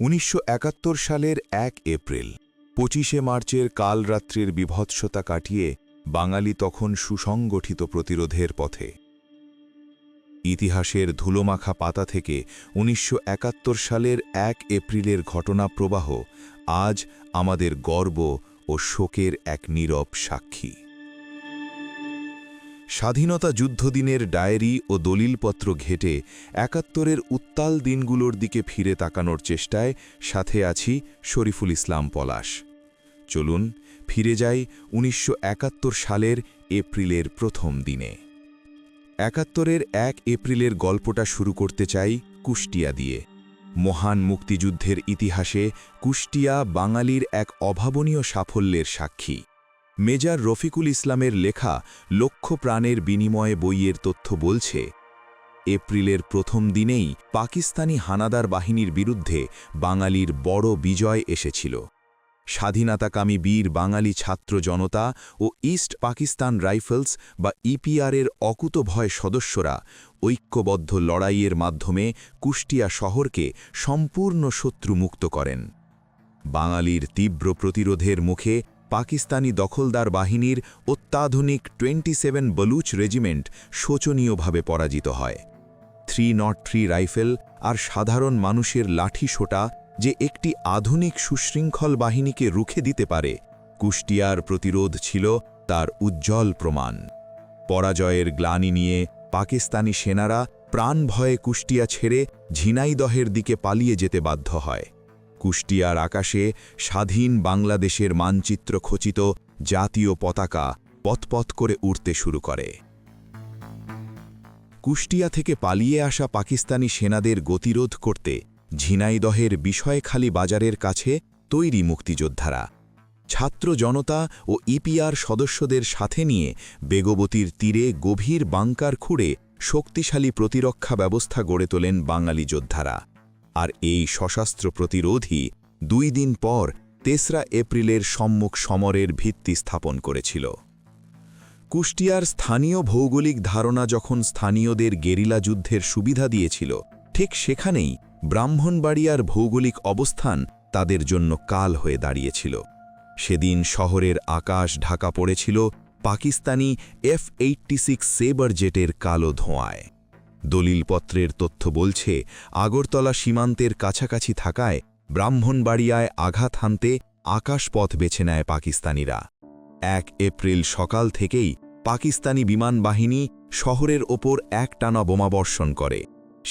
১৯৭১ সালের ১ এপ্রিল ২৫শে মার্চের কালরাত্রির বিভৎসতা কাটিয়ে বাঙালি তখন সুসংগঠিত প্রতিরোধের পথে। ইতিহাসের ধুলোমাখা পাতা থেকে ১৯৭১ সালের ১ এপ্রিলের ঘটনাপ্রবাহ আজ আমাদের গর্ব ও শোকের এক নীরব সাক্ষী। স্বাধীনতা যুদ্ধদিনের ডায়েরি ও দলিলপত্র ঘেঁটে ৭১-এর উত্তাল দিনগুলোর দিকে ফিরে তাকানোর চেষ্টায় সাথে আছি শরীফুল ইসলাম পলাশ। চলুন ফিরে যাই ১৯৭১ সালের এপ্রিলের প্রথম দিনে। ৭১-এর ১ এপ্রিলের গল্পটা শুরু করতে চাই কুষ্টিয়া দিয়ে। মহান মুক্তিযুদ্ধের ইতিহাসে কুষ্টিয়া বাঙালির এক অভাবনীয় সাফল্যের সাক্ষী। মেজর রফিকুল ইসলামের লেখা লক্ষ প্রাণের বিনিময়ে বইয়ের তথ্য বলছে, এপ্রিলের প্রথম দিনেই পাকিস্তানি হানাদার বাহিনীর বিরুদ্ধে বাঙালির বড় বিজয় এসেছিল। স্বাধীনতাকামী বীর বাঙালি ছাত্র জনতা ও ইস্ট পাকিস্তান রাইফেলস বা ইপিআরের অকুতভয় সদস্যরা ঐক্যবদ্ধ লড়াইয়ের মাধ্যমে কুষ্টিয়া শহরকে সম্পূর্ণ শত্রুমুক্ত করেন। বাঙালির তীব্র প্রতিরোধের মুখে পাকিস্তানি দখলদার বাহিনীর অত্যাধুনিক 27 বলুচ রেজিমেন্ট শোচনীয়ভাবে পরাজিত হয়। 303 রাইফেল আর সাধারণ মানুষের লাঠি সোটা যে একটি আধুনিক সুশৃঙ্খল বাহিনীকে রুখে দিতে পারে, কুষ্টিয়ার প্রতিরোধ ছিল তার উজ্জ্বল প্রমাণ। পরাজয়ের গ্লানি নিয়ে পাকিস্তানি সেনারা প্রাণ ভয়ে কুষ্টিয়া ছেড়ে ঝিনাইদহের দিকে পালিয়ে যেতে বাধ্য হয়। কুষ্টিয়ার আকাশে স্বাধীন বাংলাদেশের মানচিত্র খচিত জাতীয় পতাকা পথপথ করে উড়তে শুরু করে। কুষ্টিয়া থেকে পালিয়ে আসা পাকিস্তানি সেনাদের গতিরোধ করতে ঝিনাইদহের বিষয়খালী বাজারের কাছে তৈরি মুক্তিযোদ্ধারা। ছাত্র জনতা ও ইপিআর সদস্যদের সাথে নিয়ে বেগবতীর তীরে গভীর বাংকার খুঁড়ে শক্তিশালী প্রতিরক্ষা ব্যবস্থা গড়ে তোলেন বাঙালি যোদ্ধারা। আর এই সশস্ত্র প্রতিরোধই 2 দিন পর 3রা এপ্রিলের সম্মুখ সমরের ভিত্তি স্থাপন করেছিল। কুষ্টিয়ার স্থানীয় ভৌগোলিক ধারণা যখন স্থানীয়দের গেরিলা যুদ্ধের সুবিধা দিয়েছিল, ঠিক সেখানেই ব্রাহ্মণবাড়িয়ার ভৌগোলিক অবস্থান তাদের জন্য কাল হয়ে দাঁড়িয়েছিল। সেদিন শহরের আকাশ ঢাকা পড়েছিল পাকিস্তানি F-86 সেবার জেটের কালো ধোঁয়ায়। দলিলপত্রের তথ্য বলছে, আগরতলা সীমান্তের কাছাকাছি থাকায় ব্রাহ্মণবাড়িয়ায় আঘাত হানতে আকাশপথ বেছে নেয় পাকিস্তানিরা। ১ এপ্রিল সকাল থেকেই পাকিস্তানি বিমান বাহিনী শহরের ওপর একটানা বোমাবর্ষণ করে।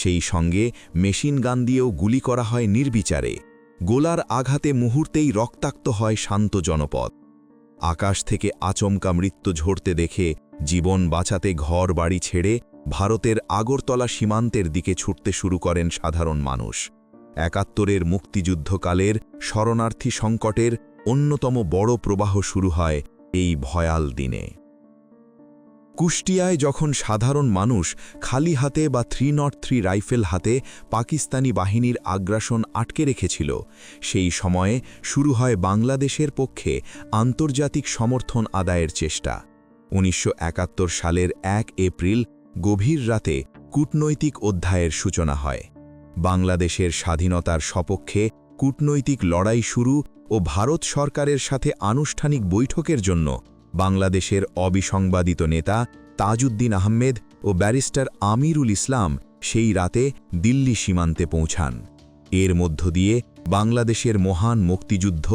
সেই সঙ্গে মেশিন গান দিয়েও গুলি করা হয় নির্বিচারে। গোলার আঘাতে মুহূর্তেই রক্তাক্ত হয় শান্ত জনপদ। আকাশ থেকে আচমকা মৃত্যু ঝরতে দেখে জীবন বাঁচাতে ঘর বাড়ি ছেড়ে ভারতের আগরতলা সীমান্তের দিকে ছুটতে শুরু করেন সাধারণ মানুষ। ৭১-এর মুক্তিযুদ্ধকালের শরণার্থী সংকটের অন্যতম বড় প্রবাহ শুরু হয় এই ভয়াল দিনে। কুষ্টিয়ায় যখন সাধারণ মানুষ খালি হাতে বা 303 রাইফেল হাতে পাকিস্তানি বাহিনীর আগ্রাসন আটকে রেখেছিল, সেই সময়ে শুরু হয় বাংলাদেশের পক্ষে আন্তর্জাতিক সমর্থন আদায়ের চেষ্টা। ১৯৭১ সালের ১ এপ্রিল গভীর রাতে কূটনৈতিক অধ্যায়ের সূচনা হয়। বাংলাদেশের স্বাধীনতার সপক্ষে কূটনৈতিক লড়াই শুরু ও ভারত সরকারের সাথে আনুষ্ঠানিক বৈঠকের জন্য বাংলাদেশের অবিসংবাদিত নেতা তাজউদ্দিন আহমেদ ও ব্যারিস্টার আমিরুল ইসলাম সেই রাতে দিল্লি সীমান্তে পৌঁছান। এর মধ্য দিয়ে বাংলাদেশের মহান মুক্তিযুদ্ধ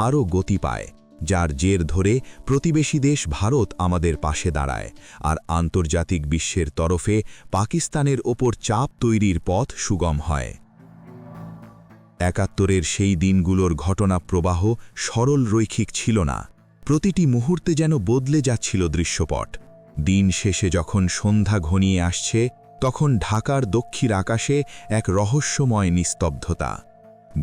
আরও গতি পায়, যার জের ধরে প্রতিবেশী দেশ ভারত আমাদের পাশে দাঁড়ায় আর আন্তর্জাতিক বিশ্বের তরফে পাকিস্তানের ওপর চাপ তৈরির পথ সুগম হয়। ৭১-এর সেই দিনগুলোর ঘটনা প্রবাহ সরল রৈখিক ছিল না। প্রতিটি মুহূর্তে যেন বদলে যাচ্ছিল দৃশ্যপট। দিন শেষে যখন সন্ধ্যা ঘনিয়ে আসছে, তখন ঢাকার দক্ষিণ আকাশে এক রহস্যময় নিস্তব্ধতা।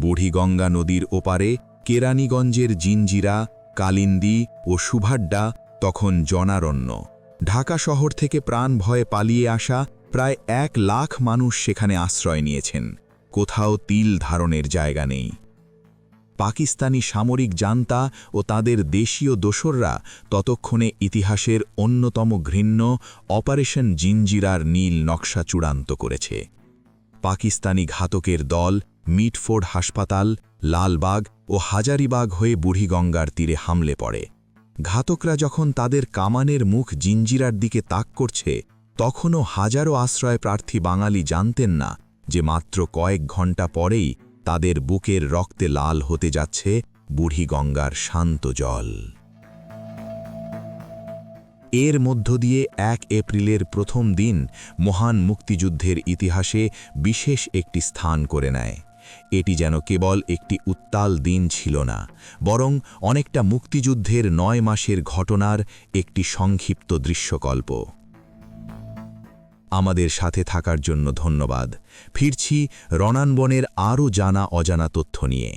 বুড়িগঙ্গা নদীর ওপারে কেরানীগঞ্জের জিঞ্জিরা, কালিন্দী ও সুভাড্ডা তখন জনারণ্য। ঢাকা শহর থেকে প্রাণ ভয়ে পালিয়ে আসা প্রায় ১ লাখ মানুষ সেখানে আশ্রয় নিয়েছেন। কোথাও তিল ধারণের জায়গা নেই। পাকিস্তানি সামরিক জান্তা ও তাদের দেশীয় দোসররা ততক্ষণে ইতিহাসের অন্যতম ঘৃণ্য অপারেশন জিঞ্জিরার নীল নকশা চূড়ান্ত করেছে। পাকিস্তানি ঘাতকের দল মিটফোর্ড হাসপাতাল, লালবাগ ও হাজারিবাগ হয়ে বুড়িগঙ্গার তীরে হামলে পড়ে। ঘাতকরা যখন তাদের কামানের মুখ জিঞ্জিরার দিকে তাক করছে, তখনও হাজারো আশ্রয় প্রার্থী বাঙালি জানতেন না যে মাত্র কয়েক ঘণ্টা পরেই তাদের বুকের রক্তে লাল হতে যাচ্ছে বুড়িগঙ্গার শান্ত জল। এর মধ্য দিয়ে ১ এপ্রিলের প্রথম দিন মহান মুক্তিযুদ্ধের ইতিহাসে বিশেষ একটি স্থান করে নেয়। এটি যেন কেবল একটি উত্তাল দিন ছিল না, বরং অনেকটা মুক্তিযুদ্ধের ৯ মাসের ঘটনার একটি সংক্ষিপ্ত দৃশ্যকল্প। আমাদের সাথে থাকার জন্য ধন্যবাদ। ফিরছি রণাঙ্গনের আরও জানা অজানা তথ্য নিয়ে।